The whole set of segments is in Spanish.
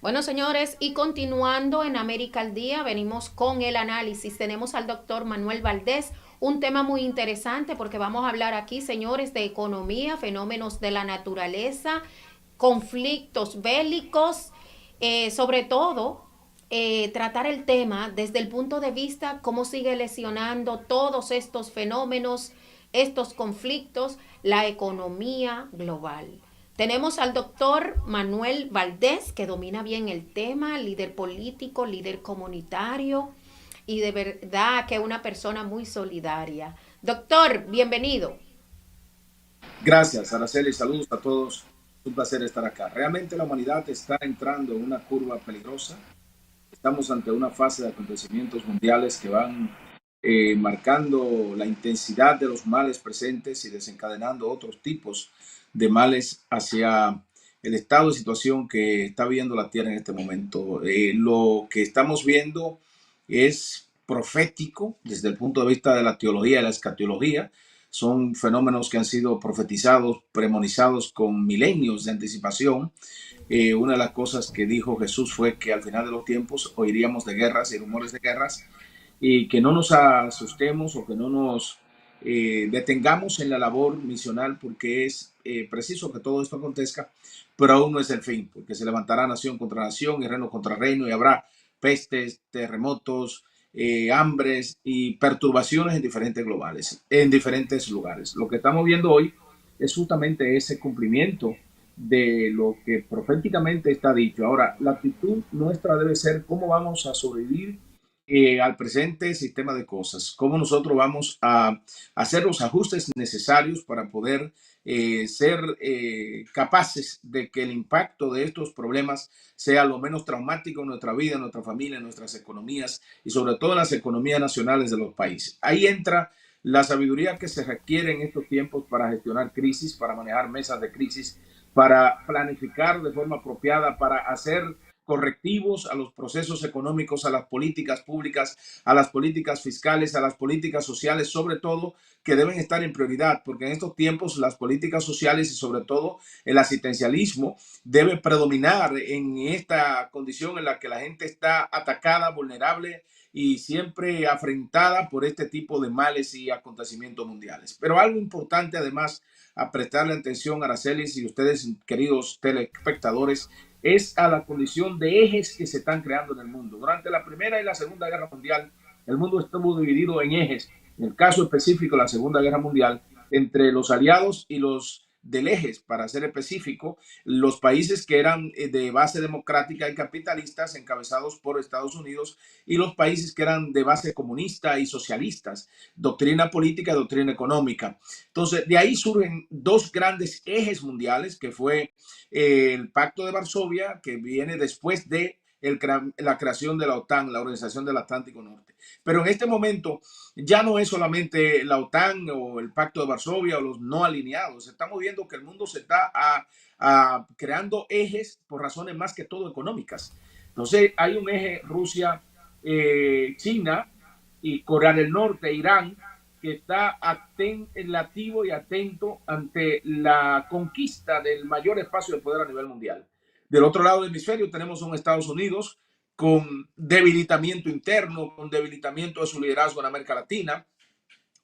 Bueno, señores, y continuando en América al Día, venimos con el análisis. Tenemos al doctor Manuel Valdés, un tema muy interesante porque vamos a hablar aquí, señores, de economía, fenómenos de la naturaleza, conflictos bélicos, sobre todo tratar el tema desde el punto de vista cómo sigue lesionando todos estos fenómenos, estos conflictos, la economía global. Tenemos al doctor Manuel Valdés, que domina bien el tema, líder político, líder comunitario y de verdad que una persona muy solidaria. Doctor, bienvenido. Gracias, Araceli. Saludos a todos. Es un placer estar acá. Realmente la humanidad está entrando en una curva peligrosa. Estamos ante una fase de acontecimientos mundiales que van marcando la intensidad de los males presentes y desencadenando otros tipos de males hacia el estado de situación que está viendo la Tierra en este momento. Lo que estamos viendo es profético desde el punto de vista de la teología y la escatología. Son fenómenos que han sido profetizados, premonizados con milenios de anticipación. Una de las cosas que dijo Jesús fue que al final de los tiempos oiríamos de guerras y rumores de guerras y que no nos asustemos o que no nos detengamos en la labor misional porque es preciso que todo esto acontezca, pero aún no es el fin, porque se levantará nación contra nación y reino contra reino y habrá pestes, terremotos, hambres y perturbaciones en diferentes globales, en diferentes lugares. Lo que estamos viendo hoy es justamente ese cumplimiento de lo que proféticamente está dicho. Ahora, la actitud nuestra debe ser cómo vamos a sobrevivir al presente sistema de cosas, cómo nosotros vamos a hacer los ajustes necesarios para poder ser capaces de que el impacto de estos problemas sea lo menos traumático en nuestra vida, en nuestra familia, en nuestras economías y sobre todo en las economías nacionales de los países. Ahí entra la sabiduría que se requiere en estos tiempos para gestionar crisis, para manejar mesas de crisis, para planificar de forma apropiada, para hacer correctivos a los procesos económicos, a las políticas públicas, a las políticas fiscales, a las políticas sociales, sobre todo, que deben estar en prioridad, porque en estos tiempos las políticas sociales y sobre todo el asistencialismo debe predominar en esta condición en la que la gente está atacada, vulnerable y siempre afrentada por este tipo de males y acontecimientos mundiales. Pero algo importante además a prestarle atención, Aracelis y ustedes, queridos telespectadores, es a la condición de ejes que se están creando en el mundo. Durante la Primera y la Segunda Guerra Mundial, el mundo estuvo dividido en ejes. En el caso específico de la Segunda Guerra Mundial, entre los aliados y los del ejes, para ser específico, los países que eran de base democrática y capitalistas, encabezados por Estados Unidos, y los países que eran de base comunista y socialistas, doctrina política y doctrina económica. Entonces, de ahí surgen dos grandes ejes mundiales, que fue el Pacto de Varsovia, que viene después de la creación de la OTAN, la Organización del Atlántico Norte. Pero en este momento ya no es solamente la OTAN o el Pacto de Varsovia o los no alineados. Estamos viendo que el mundo se está creando ejes por razones más que todo económicas. Entonces hay un eje Rusia, China y Corea del Norte, Irán, que está lativo y atento ante la conquista del mayor espacio de poder a nivel mundial. Del otro lado del hemisferio tenemos un Estados Unidos con debilitamiento interno, con debilitamiento de su liderazgo en América Latina,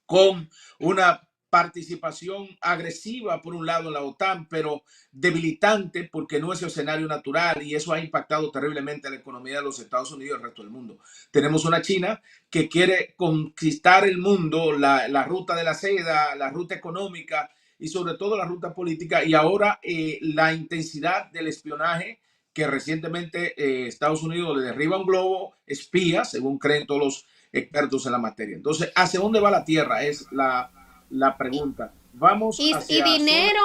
con una participación agresiva por un lado en la OTAN, pero debilitante porque no es el escenario natural y eso ha impactado terriblemente a la economía de los Estados Unidos y el resto del mundo. Tenemos una China que quiere conquistar el mundo, la ruta de la seda, la ruta económica y sobre todo la ruta política y ahora la intensidad del espionaje que recientemente Estados Unidos le derriba un globo espía, según creen todos los expertos en la materia. Entonces, ¿hacia dónde va la Tierra? Es la Y, pregunta. ¿Vamos y hacia zona? dinero,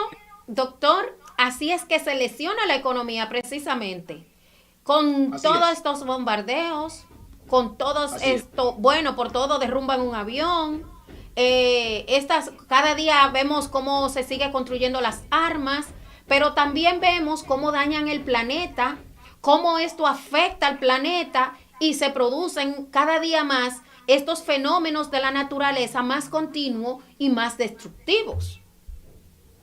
doctor, así es que se lesiona la economía precisamente. Con Así todos es, estos bombardeos, con todos así es. esto, bueno, por todo derrumban un avión. Cada día vemos cómo se sigue construyendo las armas, pero también vemos cómo dañan el planeta, cómo esto afecta al planeta y se producen cada día más estos fenómenos de la naturaleza más continuos y más destructivos.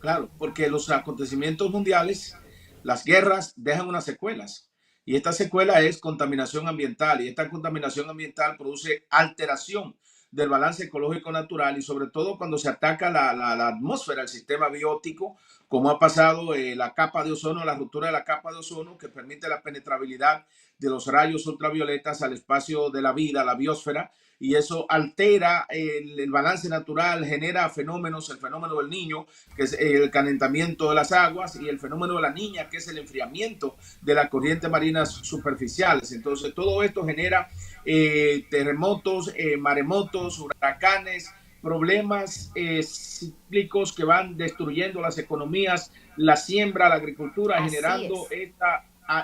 Claro, porque los acontecimientos mundiales, las guerras dejan unas secuelas. Y esta secuela es contaminación ambiental, y esta contaminación ambiental produce alteración del balance ecológico natural y sobre todo cuando se ataca la atmósfera, el sistema biótico, como ha pasado la capa de ozono, la ruptura de la capa de ozono que permite la penetrabilidad de los rayos ultravioletas al espacio de la vida, la biosfera, y eso altera el balance natural, genera fenómenos, el fenómeno del niño, que es el calentamiento de las aguas, y el fenómeno de la niña, que es el enfriamiento de las corrientes marinas superficiales. Entonces, todo esto genera terremotos, maremotos, huracanes, problemas cíclicos que van destruyendo las economías, la siembra, la agricultura, Así generando es.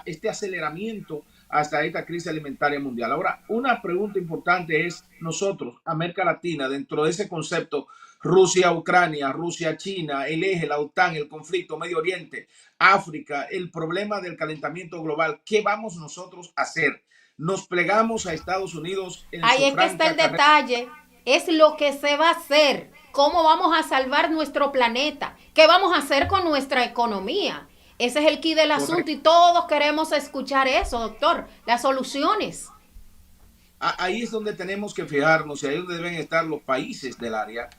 este aceleramiento hasta esta crisis alimentaria mundial. Ahora, una pregunta importante es nosotros, América Latina, dentro de ese concepto, Rusia, Ucrania, Rusia, China, el eje, la OTAN, el conflicto, Medio Oriente, África, el problema del calentamiento global, ¿qué vamos nosotros a hacer? Nos plegamos a Estados Unidos en Ahí su es que está el franca carrera. detalle. Es lo que se va a hacer. ¿Cómo vamos a salvar nuestro planeta? ¿Qué vamos a hacer con nuestra economía? Ese es el quid del asunto y Correcto. todos queremos escuchar eso, doctor. Las soluciones. Ahí es donde tenemos que fijarnos y ahí es donde deben estar los países del área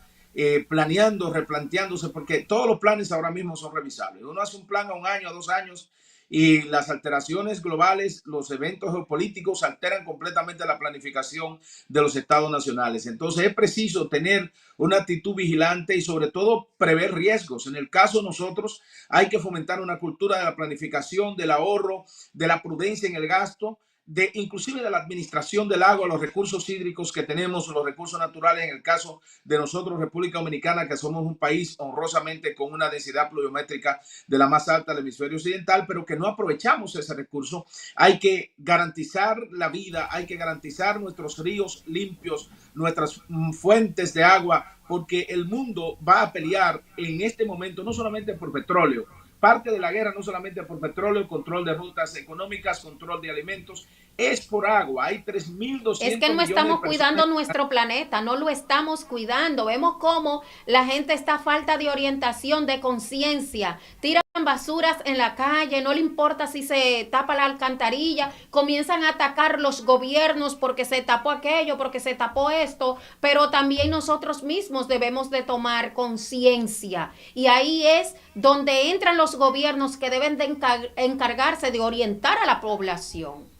planeando, replanteándose, porque todos los planes ahora mismo son revisables. Uno hace un plan a un año, a 2 años, y las alteraciones globales, los eventos geopolíticos alteran completamente la planificación de los estados nacionales. Entonces es preciso tener una actitud vigilante y sobre todo prever riesgos. En el caso de nosotros hay que fomentar una cultura de la planificación, del ahorro, de la prudencia en el gasto, de inclusive de la administración del agua, los recursos hídricos que tenemos, los recursos naturales, en el caso de nosotros, República Dominicana, que somos un país honrosamente con una densidad pluviométrica de la más alta del hemisferio occidental, pero que no aprovechamos ese recurso. Hay que garantizar la vida, hay que garantizar nuestros ríos limpios, nuestras fuentes de agua, porque el mundo va a pelear en este momento no solamente por petróleo, parte de la guerra no solamente por petróleo, control de rutas económicas, control de alimentos, es por agua. Hay Es que 3.200 no millones de estamos personas. cuidando nuestro planeta, no lo estamos cuidando. Vemos cómo la gente está a falta de orientación, de conciencia. Tiran basuras en la calle, no le importa si se tapa la alcantarilla, comienzan a atacar los gobiernos porque se tapó aquello, porque se tapó esto, pero también nosotros mismos debemos de tomar conciencia. Y ahí es donde entran los gobiernos que deben de encargarse de orientar a la población.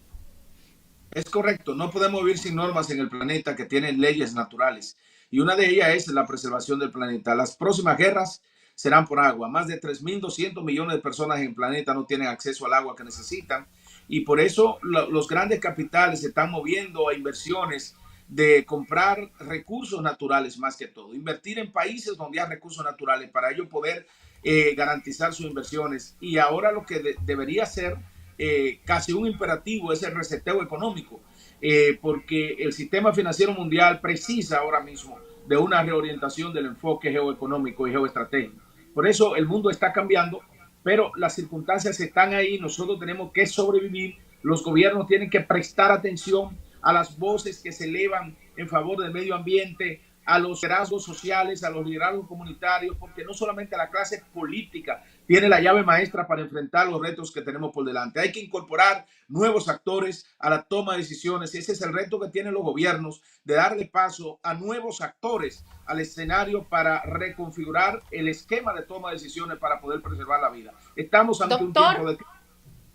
Es correcto, no podemos vivir sin normas en el planeta que tienen leyes naturales. Y una de ellas es la preservación del planeta. Las próximas guerras serán por agua. Más de 3.200 millones de personas en el planeta no tienen acceso al agua que necesitan. Y por eso los grandes capitales se están moviendo a inversiones de comprar recursos naturales más que todo. Invertir en países donde hay recursos naturales para ello poder garantizar sus inversiones. Y ahora lo que debería ser casi un imperativo es el reseteo económico, porque el sistema financiero mundial precisa ahora mismo de una reorientación del enfoque geoeconómico y geoestratégico. Por eso el mundo está cambiando, pero las circunstancias están ahí, nosotros tenemos que sobrevivir, los gobiernos tienen que prestar atención a las voces que se elevan en favor del medio ambiente, a los liderazgos sociales, a los liderazgos comunitarios, porque no solamente la clase política tiene la llave maestra para enfrentar los retos que tenemos por delante. Hay que incorporar nuevos actores a la toma de decisiones y ese es el reto que tienen los gobiernos, de darle paso a nuevos actores al escenario para reconfigurar el esquema de toma de decisiones para poder preservar la vida. Estamos ante un Doctor, tiempo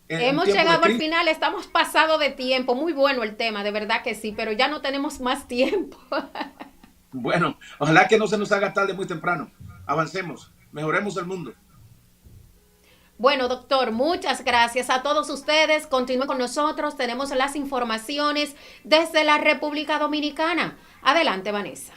de un hemos tiempo de llegado al crisis. final, estamos pasado de tiempo. Muy bueno el tema, de verdad que sí, pero ya no tenemos más tiempo. Bueno, ojalá que no se nos haga tarde muy temprano. Avancemos, mejoremos el mundo. Bueno, doctor, muchas gracias a todos ustedes. Continúen con nosotros. Tenemos las informaciones desde la República Dominicana. Adelante, Vanessa.